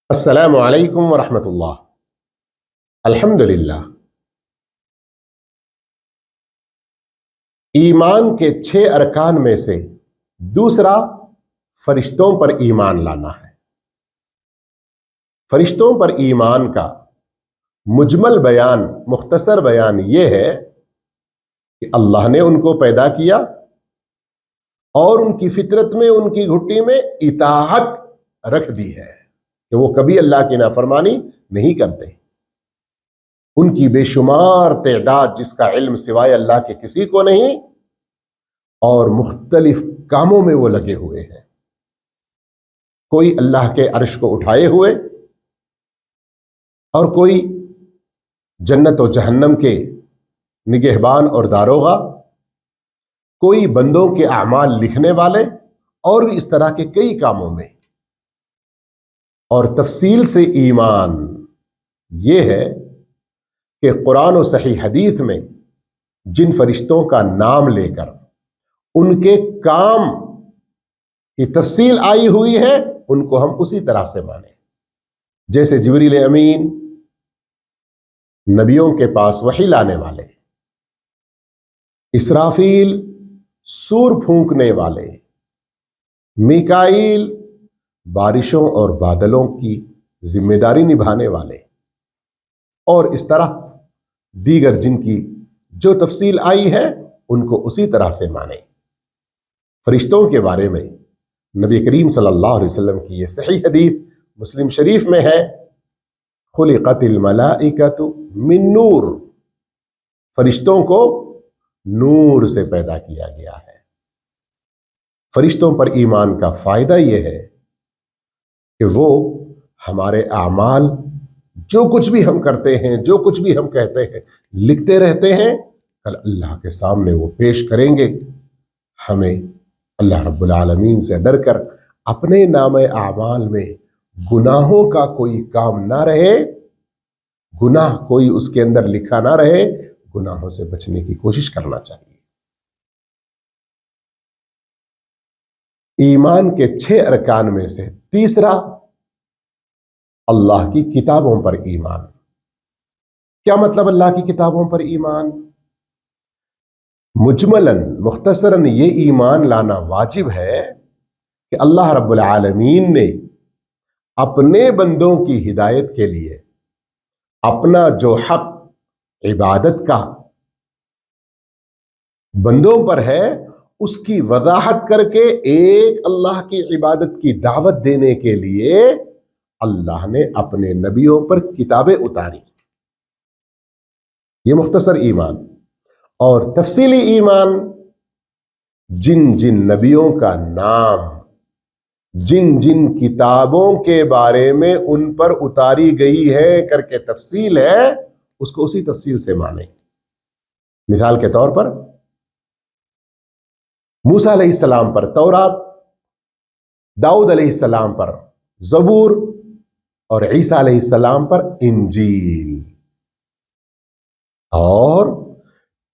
السلام علیکم ورحمۃ اللہ۔ الحمد للہ، ایمان کے 6 ارکان میں سے دوسرا فرشتوں پر ایمان لانا ہے۔ فرشتوں پر ایمان کا مجمل بیان، مختصر بیان یہ ہے کہ اللہ نے ان کو پیدا کیا اور ان کی فطرت میں، ان کی گھٹی میں اطاعت رکھ دی ہے کہ وہ کبھی اللہ کی نافرمانی نہیں کرتے۔ ان کی بے شمار تعداد جس کا علم سوائے اللہ کے کسی کو نہیں، اور مختلف کاموں میں وہ لگے ہوئے ہیں۔ کوئی اللہ کے عرش کو اٹھائے ہوئے، اور کوئی جنت و جہنم کے نگہبان اور داروغہ، کوئی بندوں کے اعمال لکھنے والے، اور بھی اس طرح کے کئی کاموں میں۔ اور تفصیل سے ایمان یہ ہے کہ قرآن و صحیح حدیث میں جن فرشتوں کا نام لے کر ان کے کام کی تفصیل آئی ہوئی ہے، ان کو ہم اسی طرح سے مانیں۔ جیسے جبریل امین، نبیوں کے پاس وحی لانے والے، اسرافیل سور پھونکنے والے، میکائیل بارشوں اور بادلوں کی ذمہ داری نبھانے والے، اور اس طرح دیگر جن کی جو تفصیل آئی ہے ان کو اسی طرح سے مانیں۔ فرشتوں کے بارے میں نبی کریم صلی اللہ علیہ وسلم کی یہ صحیح حدیث مسلم شریف میں ہے، خلقت الملائکۃ من نور، فرشتوں کو نور سے پیدا کیا گیا ہے۔ فرشتوں پر ایمان کا فائدہ یہ ہے کہ وہ ہمارے اعمال، جو کچھ بھی ہم کرتے ہیں، جو کچھ بھی ہم کہتے ہیں، لکھتے رہتے ہیں، کل اللہ کے سامنے وہ پیش کریں گے۔ ہمیں اللہ رب العالمین سے ڈر کر اپنے نام اعمال میں گناہوں کا کوئی کام نہ رہے، گناہ کوئی اس کے اندر لکھا نہ رہے، گناہوں سے بچنے کی کوشش کرنا چاہیے۔ ایمان کے 6 ارکان میں سے تیسرا اللہ کی کتابوں پر ایمان۔ کیا مطلب اللہ کی کتابوں پر ایمان؟ مجملاً، مختصراً یہ ایمان لانا واجب ہے کہ اللہ رب العالمین نے اپنے بندوں کی ہدایت کے لیے اپنا جو حق عبادت کا بندوں پر ہے اس کی وضاحت کر کے ایک اللہ کی عبادت کی دعوت دینے کے لیے اللہ نے اپنے نبیوں پر کتابیں اتاری۔ یہ مختصر ایمان۔ اور تفصیلی ایمان، جن جن نبیوں کا نام جن جن کتابوں کے بارے میں ان پر اتاری گئی ہے کر کے تفصیل ہے، اس کو اسی تفصیل سے مانیں۔ مثال کے طور پر موسیٰ علیہ السلام پر تورات، داؤد علیہ السلام پر زبور، اور عیسیٰ علیہ السلام پر انجیل۔ اور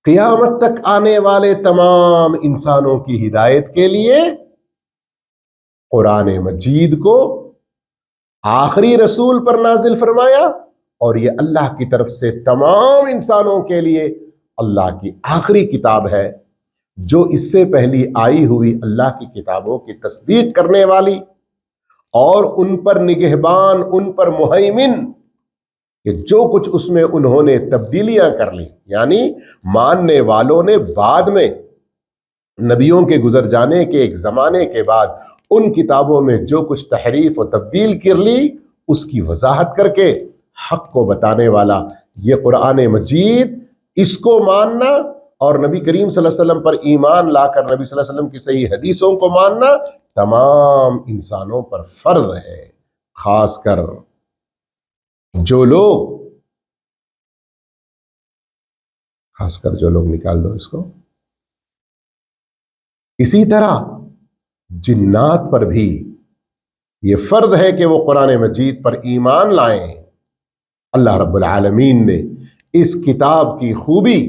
قیامت تک آنے والے تمام انسانوں کی ہدایت کے لیے قرآن مجید کو آخری رسول پر نازل فرمایا، اور یہ اللہ کی طرف سے تمام انسانوں کے لیے اللہ کی آخری کتاب ہے، جو اس سے پہلی آئی ہوئی اللہ کی کتابوں کی تصدیق کرنے والی اور ان پر نگہبان، ان پر مہیمن، کہ جو کچھ اس میں انہوں نے تبدیلیاں کر لی، یعنی ماننے والوں نے بعد میں نبیوں کے گزر جانے کے ایک زمانے کے بعد ان کتابوں میں جو کچھ تحریف و تبدیل کر لی، اس کی وضاحت کر کے حق کو بتانے والا یہ قرآن مجید، اس کو ماننا اور نبی کریم صلی اللہ علیہ وسلم پر ایمان لا کر نبی صلی اللہ علیہ وسلم کی صحیح حدیثوں کو ماننا تمام انسانوں پر فرض ہے۔ خاص کر جو لوگ نکال دو اس کو، اسی طرح جنات پر بھی یہ فرض ہے کہ وہ قرآن مجید پر ایمان لائیں۔ اللہ رب العالمین نے اس کتاب کی خوبی،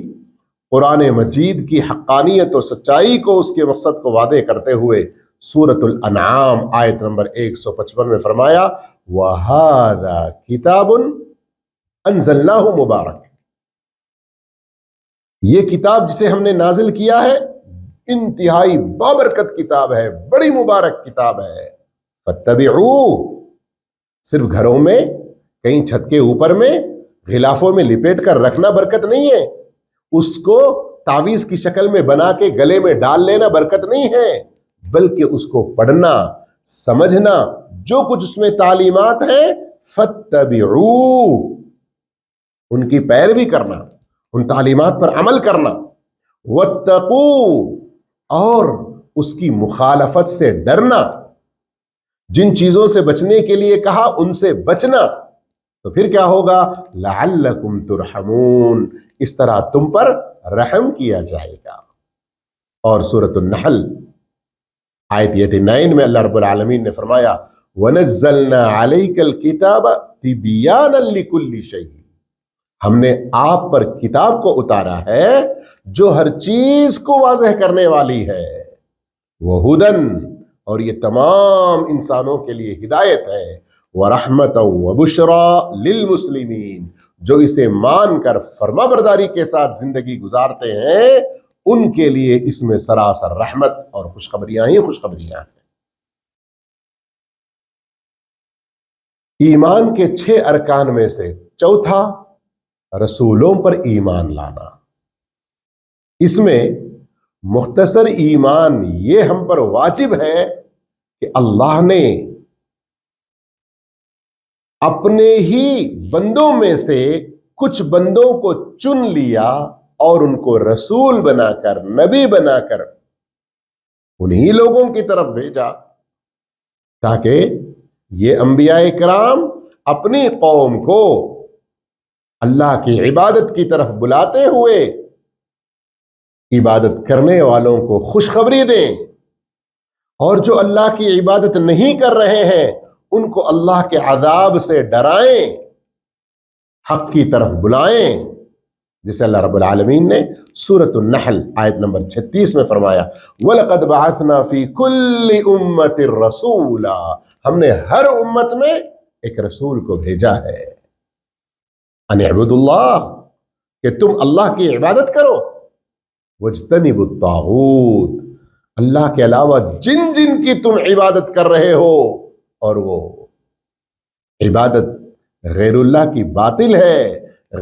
قرآن مجید کی حقانیت و سچائی کو، اس کے مقصد کو واضح کرتے ہوئے سورۃ الانعام آیت نمبر 155 میں فرمایا وَهَذَا كِتَابٌ أَنزَلْنَاهُ مُبَارَكٌ، یہ کتاب جسے ہم نے نازل کیا ہے انتہائی بابرکت کتاب ہے، بڑی مبارک کتاب ہے۔ فَاتَّبِعُوهُ، صرف گھروں میں کہیں چھت کے اوپر میں غلافوں میں لپیٹ کر رکھنا برکت نہیں ہے، اس کو تعویذ کی شکل میں بنا کے گلے میں ڈال لینا برکت نہیں ہے، بلکہ اس کو پڑھنا، سمجھنا، جو کچھ اس میں تعلیمات ہیں فَاتَّبِعُوهُ، ان کی پیروی کرنا، ان تعلیمات پر عمل کرنا، وَاتَّقُوا، اور اس کی مخالفت سے ڈرنا، جن چیزوں سے بچنے کے لیے کہا ان سے بچنا، تو پھر کیا ہوگا؟ لعلکم ترحمون، اس طرح تم پر رحم کیا جائے گا۔ اور سورۃ النحل آیت 89 میں اللہ رب العالمین نے فرمایا وَنَزَّلْنَا عَلَيْكَ الْكِتَابَ تِبْيَانًا لِكُلِّ شَيْءٍ، ہم نے آپ پر کتاب کو اتارا ہے جو ہر چیز کو واضح کرنے والی ہے، وَهُدًى، اور یہ تمام انسانوں کے لیے ہدایت ہے، وَرَحْمَةً وَبُشْرَى لِلْمُسْلِمِينَ، جو اسے مان کر فرما برداری کے ساتھ زندگی گزارتے ہیں ان کے لیے اس میں سراسر رحمت اور خوشخبریاں ہی خوشخبریاں ہیں۔ ایمان کے 6 ارکان میں سے چوتھا رسولوں پر ایمان لانا۔ اس میں مختصر ایمان یہ ہم پر واجب ہے کہ اللہ نے اپنے ہی بندوں میں سے کچھ بندوں کو چن لیا اور ان کو رسول بنا کر، نبی بنا کر انہی لوگوں کی طرف بھیجا تاکہ یہ انبیاء کرام اپنی قوم کو اللہ کی عبادت کی طرف بلاتے ہوئے عبادت کرنے والوں کو خوشخبری دیں، اور جو اللہ کی عبادت نہیں کر رہے ہیں ان کو اللہ کے عذاب سے ڈرائیں، حق کی طرف بلائیں، جسے اللہ رب العالمین نے سورۃ النحل آیت نمبر 36 میں فرمایا وَلَقَدْ بَعَثْنَا فِي كُلِّ أُمَّةٍ رَسُولًا، ہم نے ہر امت میں ایک رسول کو بھیجا ہے، ان اعبدوا اللہ، کہ تم اللہ کی عبادت کرو، وَاجْتَنِبُوا الطَّاغُوتَ، اللہ کے علاوہ جن جن کی تم عبادت کر رہے ہو اور وہ عبادت غیر اللہ کی باطل ہے،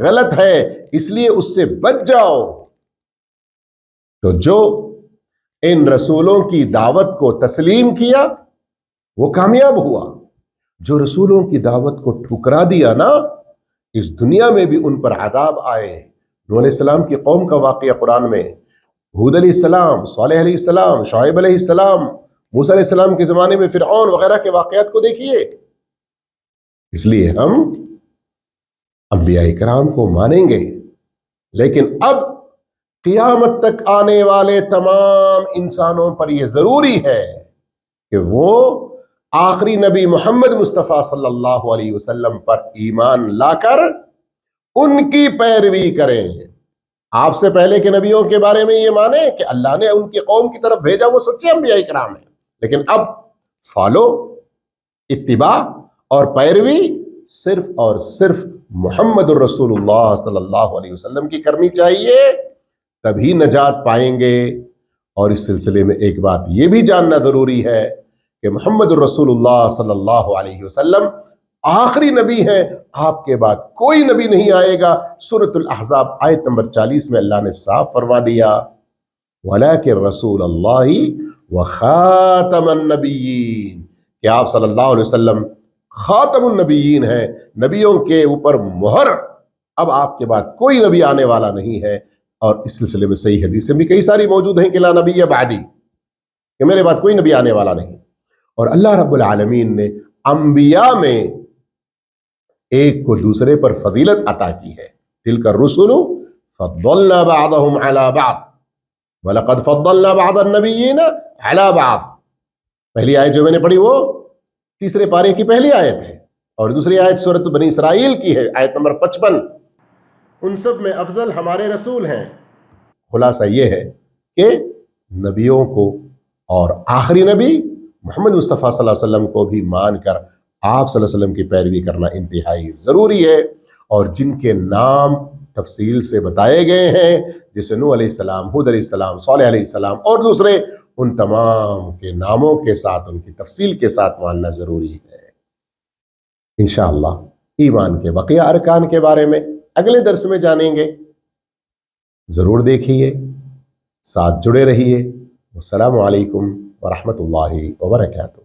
غلط ہے، اس لیے اس سے بچ جاؤ۔ تو جو ان رسولوں کی دعوت کو تسلیم کیا وہ کامیاب ہوا، جو رسولوں کی دعوت کو ٹھکرا دیا نا، اس دنیا میں بھی ان پر عذاب آئے۔ نوح علیہ السلام کی قوم کا واقعہ قرآن میں، ہود علیہ السلام، صالح علیہ السلام، شعیب علیہ السلام، موسیٰ علیہ السلام کے زمانے میں فرعون وغیرہ کے واقعات کو دیکھیے۔ اس لیے ہم انبیاء کرام کو مانیں گے، لیکن اب قیامت تک آنے والے تمام انسانوں پر یہ ضروری ہے کہ وہ آخری نبی محمد مصطفیٰ صلی اللہ علیہ وسلم پر ایمان لا کر ان کی پیروی کریں۔ آپ سے پہلے کے نبیوں کے بارے میں یہ مانیں کہ اللہ نے ان کی قوم کی طرف بھیجا، وہ سچے انبیاء کرام ہیں، لیکن اب فالو، اتباع اور پیروی صرف اور صرف محمد الرسول اللہ صلی اللہ علیہ وسلم کی کرنی چاہیے، تبھی نجات پائیں گے۔ اور اس سلسلے میں ایک بات یہ بھی جاننا ضروری ہے کہ محمد الرسول اللہ صلی اللہ علیہ وسلم آخری نبی ہیں، آپ کے بعد کوئی نبی نہیں آئے گا۔ سورۃ الاحزاب آیت نمبر 40 میں اللہ نے صاف فرما دیا وَلَٰكِن رَّسُولَ اللَّهِ وَخَاتَمَ النَّبِيِّينَ، کہ آپ صلی اللہ علیہ وسلم خاتم النبیین ہیں، نبیوں کے اوپر مہر، اب آپ کے بعد کوئی نبی آنے والا نہیں ہے۔ اور اس سلسلے میں صحیح حدیثیں بھی کئی ساری موجود ہیں کہ لا نبی بعدی، کہ میرے بعد کوئی نبی آنے والا نہیں۔ اور اللہ رب العالمین نے انبیاء میں ایک کو دوسرے پر فضیلت عطا کی ہے، تلک الرسل فضلنا بعضهم على بعض وَلَقَدْ فَضَّلْنَا بَعْضَ النَّبِيِّينَ عَلَى بَعْضٍ، پہلی آیت جو میں نے پڑھی وہ تیسرے پارے کی پہلی آیت ہے، اور دوسری آیت سورۃ بنی اسرائیل کی ہے، آیت نمبر 55۔ ان سب میں افضل ہمارے رسول ہیں۔ خلاصہ یہ ہے کہ نبیوں کو اور آخری نبی محمد مصطفیٰ صلی اللہ علیہ وسلم کو بھی مان کر آپ صلی اللہ علیہ وسلم کی پیروی کرنا انتہائی ضروری ہے، اور جن کے نام تفصیل سے بتائے گئے ہیں جیسے نوح علیہ السلام، ہود علیہ السلام، صالح علیہ السلام اور دوسرے، ان تمام کے ناموں کے ساتھ ان کی تفصیل کے ساتھ ماننا ضروری ہے۔ انشاءاللہ ایمان کے بقیہ ارکان کے بارے میں اگلے درس میں جانیں گے، ضرور دیکھیے، ساتھ جڑے رہیے۔ السلام علیکم ورحمۃ اللہ وبرکاتہ۔